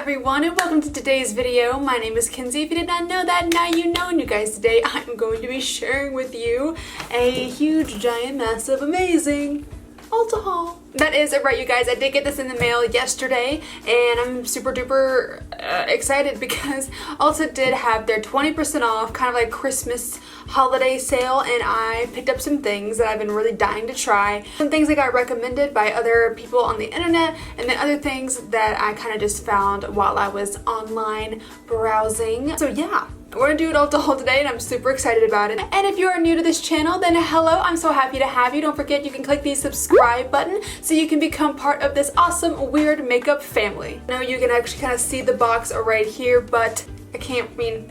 everyone, and welcome to today's video. My name is Kenzie. If you did not know that, now you know. And you guys, today I'm going to be sharing with you a huge, giant, massive, amazing ULTA haul. That is right, you guys. I did get this in the mail yesterday, and I'm super duper excited because ULTA did have their 20% off, kind of like Christmas holiday sale, and I picked up some things that I've been really dying to try. Some things that got recommended by other people on the internet, and then other things that I kind of just found while I was online browsing. So yeah. We're gonna do an ULTA haul today, and I'm super excited about it. And if you are new to this channel, then hello, I'm so happy to have you. Don't forget you can click the subscribe button so you can become part of this awesome weird makeup family. Now you can actually kind of see the box right here, but maybe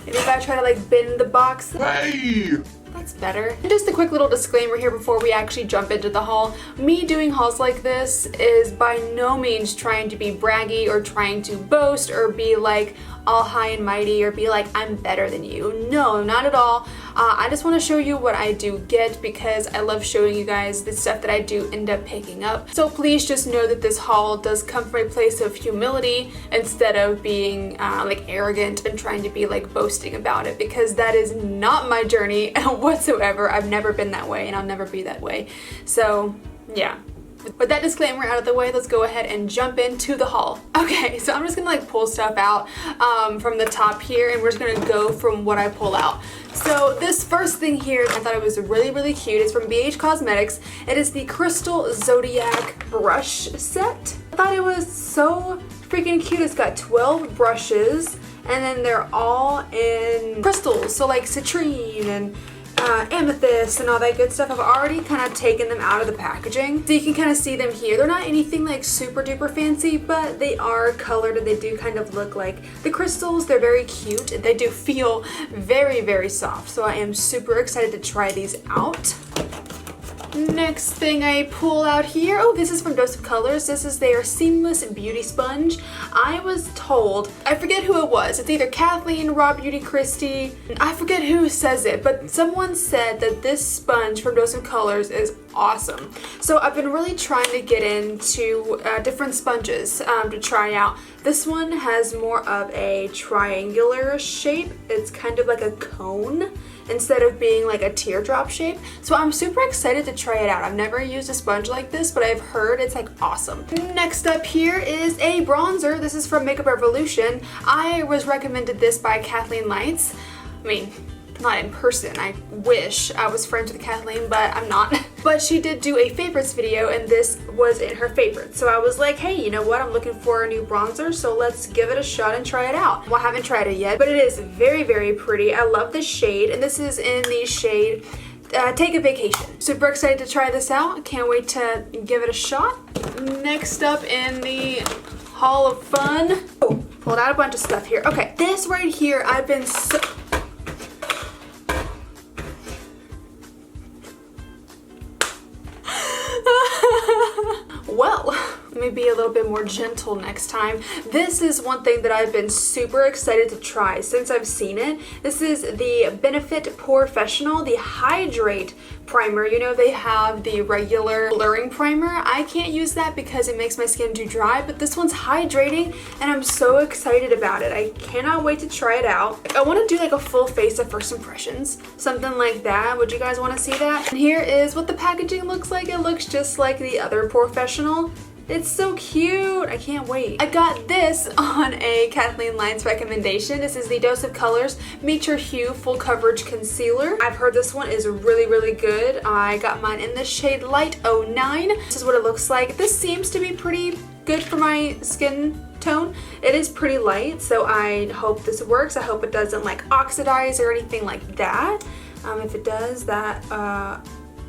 if I try to like bend the box. Hey! That's better. And just a quick little disclaimer here before we actually jump into the haul. Me doing hauls like this is by no means trying to be braggy or trying to boast or be like all high and mighty or be like I'm better than you. No, not at all. I just want to show you what I do get because I love showing you guys the stuff that I do end up picking up. So please just know that this haul does come from a place of humility instead of being like arrogant and trying to be like boasting about it, because that is not my journey whatsoever. I've never been that way and I'll never be that way. So yeah. With that disclaimer out of the way, let's go ahead and jump into the haul. Okay, so I'm just gonna like pull stuff out from the top here, and we're just gonna go from what I pull out. So this first thing here, I thought it was really cute. It's from ThriveCausmetics. It is the Crystal Zodiac brush set. I thought it was so freaking cute. It's got 12 brushes, and then they're all in crystals, so like citrine and amethyst and all that good stuff. I've already kind of taken them out of the packaging, so you can kind of see them here. They're not anything like super duper fancy, but they are colored and they do kind of look like the crystals. They're very cute. They do feel very soft, so I am super excited to try these out. Next thing I pull out here, oh, this is from Dose of Colors. This is their Seamless Beauty Sponge. I was told, I forget who it was, it's either Kathleen, Raw Beauty Christie, I forget who says it, but someone said that this sponge from Dose of Colors is awesome. So I've been really trying to get into different sponges to try out. This one has more of a triangular shape. It's kind of like a cone instead of being like a teardrop shape. So I'm super excited to try it out. I've never used a sponge like this, but I've heard it's like awesome. Next up here is a bronzer. This is from Makeup Revolution. I was recommended this by Kathleen Lights. I mean, not in person. I wish I was friends with Kathleen, but I'm not. But she did do a favorites video, and this was in her favorites. So I was like, hey, you know what? I'm looking for a new bronzer, so let's give it a shot and try it out. Well, I haven't tried it yet, but it is very pretty. I love this shade, and this is in the shade Take a Vacation. Super excited to try this out. Can't wait to give it a shot. Next up in the Hall of Fun. Oh, pulled out a bunch of stuff here. Okay, this right here, I've been so... Well, let me be a little bit more gentle next time. This is one thing that I've been super excited to try since I've seen it. This is the Benefit Professional, the Hydrate Primer. You know, they have the regular blurring primer. I can't use that because it makes my skin too dry, but this one's hydrating, and I'm so excited about it. I cannot wait to try it out. I want to do like a full face of first impressions, something like that. Would you guys want to see that? And here is what the packaging looks like. It looks just like the other Professional. It's so cute. I can't wait. I got this on a Kathleen Lights recommendation. This is the Dose of Colors Meet Your Hue Full Coverage Concealer. I've heard this one is really good. I got mine in the shade Light 09. This is what it looks like. This seems to be pretty good for my skin tone. It is pretty light, so I hope this works. I hope it doesn't like oxidize or anything like that. If it does, that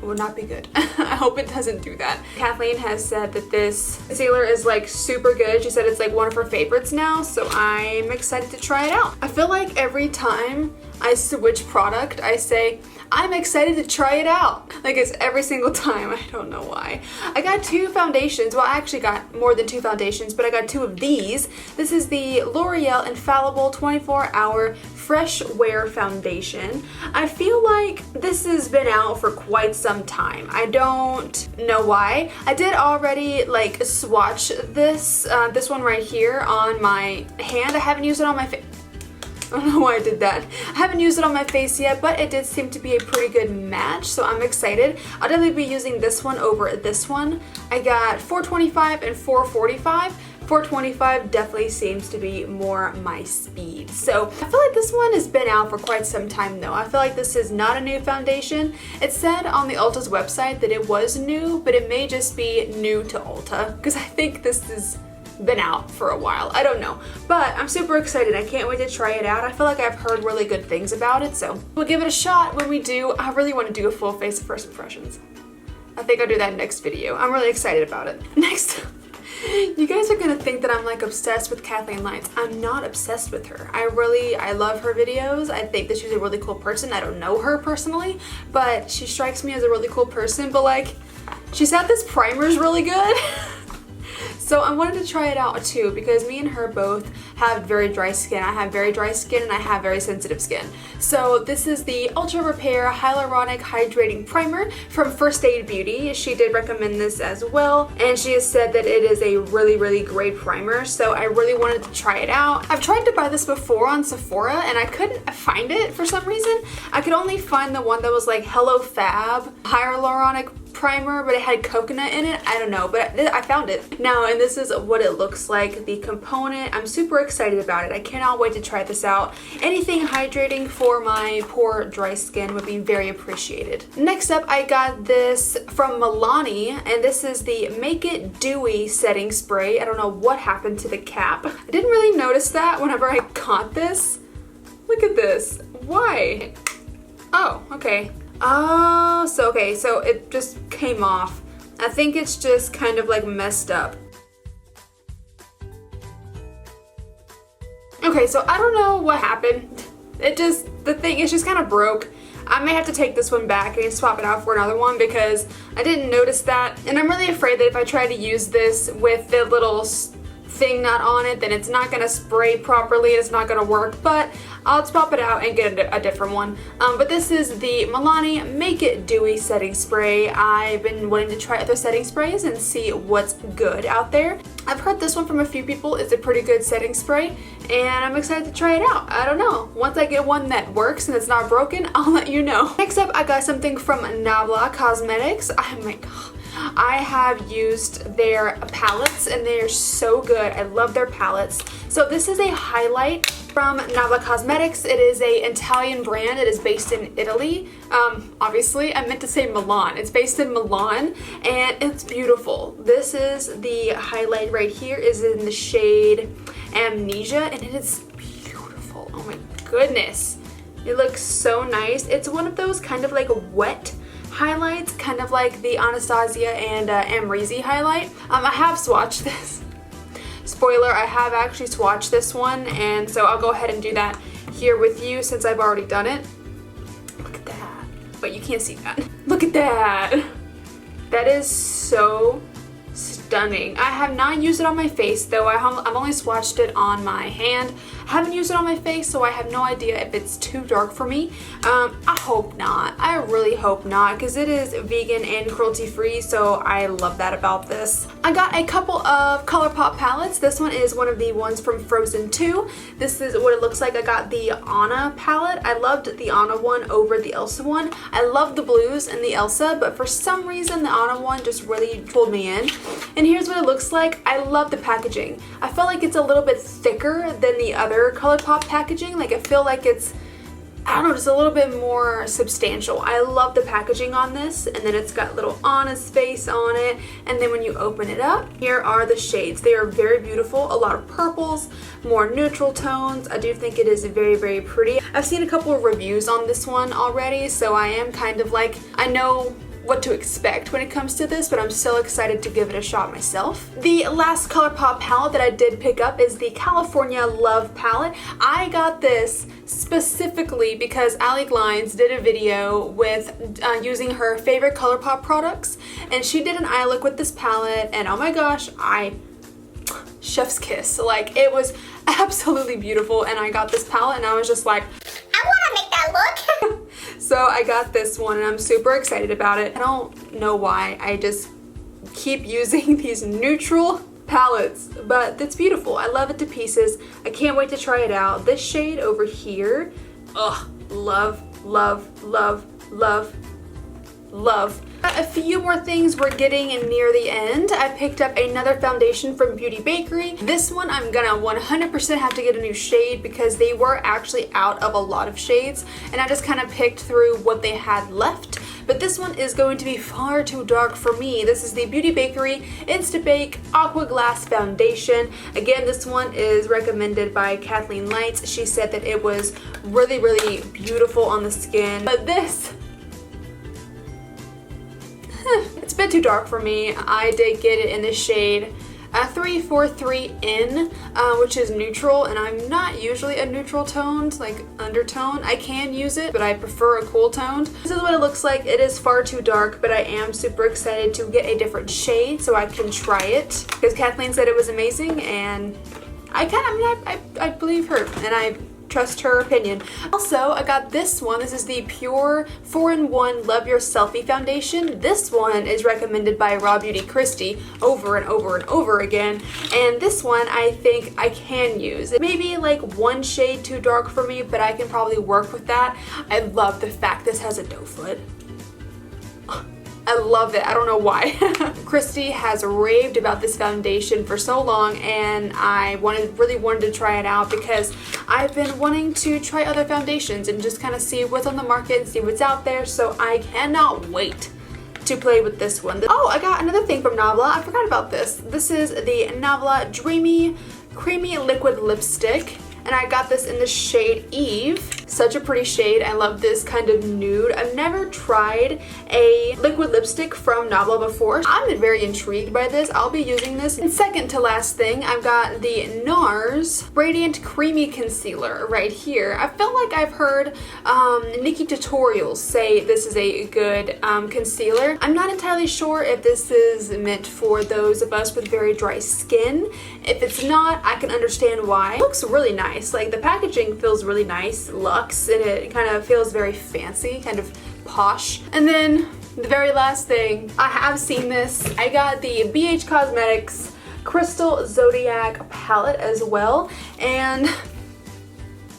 would not be good. I hope it doesn't do that. Kathleen has said that this concealer is like super good. She said it's like one of her favorites now, so I'm excited to try it out. I feel like every time I switch product, I say, I'm excited to try it out. Like it's every single time, I don't know why. I got 2 foundations, well I actually got more than 2 foundations, but I got 2 of these. This is the L'Oreal Infallible 24-Hour Fresh Wear Foundation. I feel like this has been out for quite some time. I don't know why. I did already like swatch this, this one right here on my hand. I haven't used it on my face. I don't know why I did that. I haven't used it on my face yet, but it did seem to be a pretty good match, so I'm excited. I'll definitely be using this one over this one. I got 425 and 445. 425 definitely seems to be more my speed. So I feel like this one has been out for quite some time though. I feel like this is not a new foundation. It said on the Ulta's website that it was new, but it may just be new to Ulta because I think this has been out for a while. I don't know, but I'm super excited. I can't wait to try it out. I feel like I've heard really good things about it, so we'll give it a shot when we do. I really want to do a full face of first impressions. I think I'll do that next video. I'm really excited about it. Next. You guys are gonna think that I'm like obsessed with Kathleen Lights. I'm not obsessed with her. I love her videos. I think that she's a really cool person. I don't know her personally, but she strikes me as a really cool person. But like, she said this primer is really good. So I wanted to try it out too because me and her both have very dry skin. I have very dry skin and I have very sensitive skin. So this is the Ultra Repair Hyaluronic Hydrating Primer from First Aid Beauty. She did recommend this as well, and she has said that it is a really, really great primer. So I really wanted to try it out. I've tried to buy this before on Sephora and I couldn't find it for some reason. I could only find the one that was like Hello Fab Hyaluronic primer, but it had coconut in it. I don't know, but I found it now, and this is what it looks like, the component. I'm super excited about it. I cannot wait to try this out. Anything hydrating for my poor dry skin would be very appreciated. Next up, I got this from Milani, and this is the Make It Dewy Setting Spray. I don't know what happened to the cap. I didn't really notice that whenever I got this. Look at this. Why? Oh, okay. Oh, so okay, so it just came off. I think it's just kind of like messed up. Okay, so I don't know what happened. The thing is just kind of broke. I may have to take this one back and swap it out for another one because I didn't notice that. And I'm really afraid that if I try to use this with the little thing not on it, then it's not gonna spray properly, it's not gonna work, but I'll swap it out and get a different one. But this is the Milani Make It Dewy Setting Spray. I've been wanting to try other setting sprays and see what's good out there. I've heard this one from a few people. It's a pretty good setting spray, and I'm excited to try it out. I don't know. Once I get one that works and it's not broken, I'll let you know. Next up, I got something from ThriveCausmetics. I have used their palettes and they are so good. I love their palettes. So this is a highlight from ThriveCausmetics. It is an Italian brand. It is based in Italy. Obviously, I meant to say Milan. It's based in Milan and it's beautiful. This is the highlight right here. Is in the shade Amnesia and it is beautiful. Oh my goodness. It looks so nice. It's one of those kind of like wet highlights, kind of like the Anastasia and Amrezy highlight. I have swatched this. Spoiler, I have actually swatched this one, and so I'll go ahead and do that here with you since I've already done it. Look at that. But you can't see that. Look at that. That is so stunning. I have not used it on my face though. I've only swatched it on my hand. I haven't used it on my face, so I have no idea if it's too dark for me. I hope not. I really hope not, because it is vegan and cruelty free, so I love that about this. I got a couple of ColourPop palettes. This one is one of the ones from Frozen 2. This is what it looks like. I got the Anna palette. I loved the Anna one over the Elsa one. I love the blues and the Elsa, but for some reason the Anna one just really pulled me in. And here's what it looks like. I love the packaging. I feel like it's a little bit thicker than the other ColourPop packaging. Like I feel like it's, I don't know, just a little bit more substantial. I love the packaging on this, and then it's got little Anna's face on it, and then when you open it up, here are the shades. They are very beautiful. A lot of purples, more neutral tones. I do think it is very, very pretty. I've seen a couple of reviews on this one already, so I am kind of like, I know what to expect when it comes to this, but I'm so excited to give it a shot myself. The last ColourPop palette that I did pick up is the California Love palette. I got this specifically because Allie Glines did a video with using her favorite ColourPop products, and she did an eye look with this palette, and oh my gosh, chef's kiss. Like, it was absolutely beautiful, and I got this palette and I was just like, I want to make that look. So I got this one and I'm super excited about it. I don't know why, I just keep using these neutral palettes, but it's beautiful. I love it to pieces. I can't wait to try it out. This shade over here, ugh, love, love, love, love, love. A few more things, we're getting near the end. I picked up another foundation from Beauty Bakery. This one I'm gonna 100% have to get a new shade because they were actually out of a lot of shades, and I just kind of picked through what they had left. But this one is going to be far too dark for me. This is the Beauty Bakery Insta Bake Aqua Glass Foundation. Again, this one is recommended by Kathleen Lights. She said that it was really, really beautiful on the skin. But this, it's a bit too dark for me. I did get it in the shade 343N, which is neutral, and I'm not usually a neutral toned, like undertone. I can use it, but I prefer a cool toned. This is what it looks like. It is far too dark, but I am super excited to get a different shade so I can try it, because Kathleen said it was amazing, and I believe her, and I trust her opinion. Also, I got this one. This is the Pure 4-in-1 Love Your Selfie Foundation. This one is recommended by Raw Beauty Christy over and over and over again. And this one I think I can use. It may be like one shade too dark for me, but I can probably work with that. I love the fact this has a doe foot. I love it. I don't know why. Christy has raved about this foundation for so long, and I really wanted to try it out because I've been wanting to try other foundations and just kind of see what's on the market and see what's out there, so I cannot wait to play with this one. Oh, I got another thing from Nabla. I forgot about this. This is the Nabla Dreamy Creamy Liquid Lipstick, and I got this in the shade Eve. Such a pretty shade. I love this kind of nude. I've never tried a liquid lipstick from Nabla before. I'm very intrigued by this. I'll be using this. And second to last thing, I've got the NARS Radiant Creamy Concealer right here. I feel like I've heard Nikki Tutorials say this is a good concealer. I'm not entirely sure if this is meant for those of us with very dry skin. If it's not, I can understand why. It looks really nice. Like, the packaging feels really nice. Luxe, and it kind of feels very fancy, kind of posh. And then the very last thing, I have seen this. I got the ThriveCausmetics Crystal Zodiac palette as well, and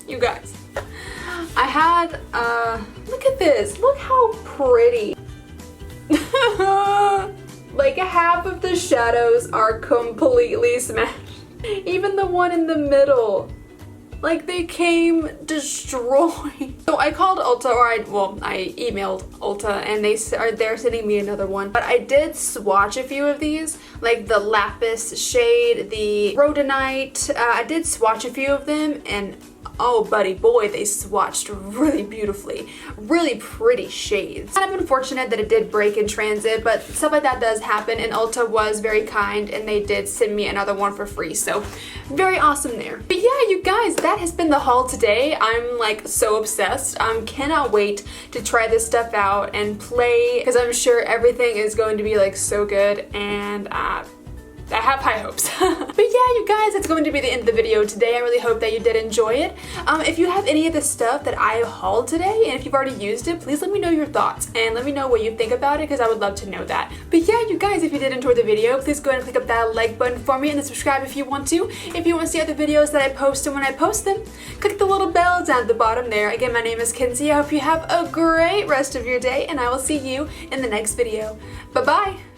you guys, I had look at this. Look how pretty. Like, half of the shadows are completely smashed. Even the one in the middle. Like, they came destroyed. So I called ULTA, or I emailed ULTA, and they're sending me another one. But I did swatch a few of these, like the Lapis shade, the Rhodonite. I did swatch a few of them, and oh buddy boy, they swatched really beautifully. Really pretty shades. Kind of unfortunate that it did break in transit, but stuff like that does happen, and ULTA was very kind and they did send me another one for free, so very awesome there. But yeah, you guys, that has been the haul today. I'm like so obsessed. Cannot wait to try this stuff out and play, because I'm sure everything is going to be like so good, and I have high hopes. But yeah, you guys, that's going to be the end of the video today. I really hope that you did enjoy it. If you have any of the stuff that I hauled today, and if you've already used it, please let me know your thoughts and let me know what you think about it, because I would love to know that. But yeah, you guys, if you did enjoy the video, please go ahead and click up that like button for me, and then subscribe if you want to. If you want to see other videos that I post, and when I post them, click the little bell down at the bottom there. Again, my name is Kenzie. I hope you have a great rest of your day, and I will see you in the next video. Bye-bye.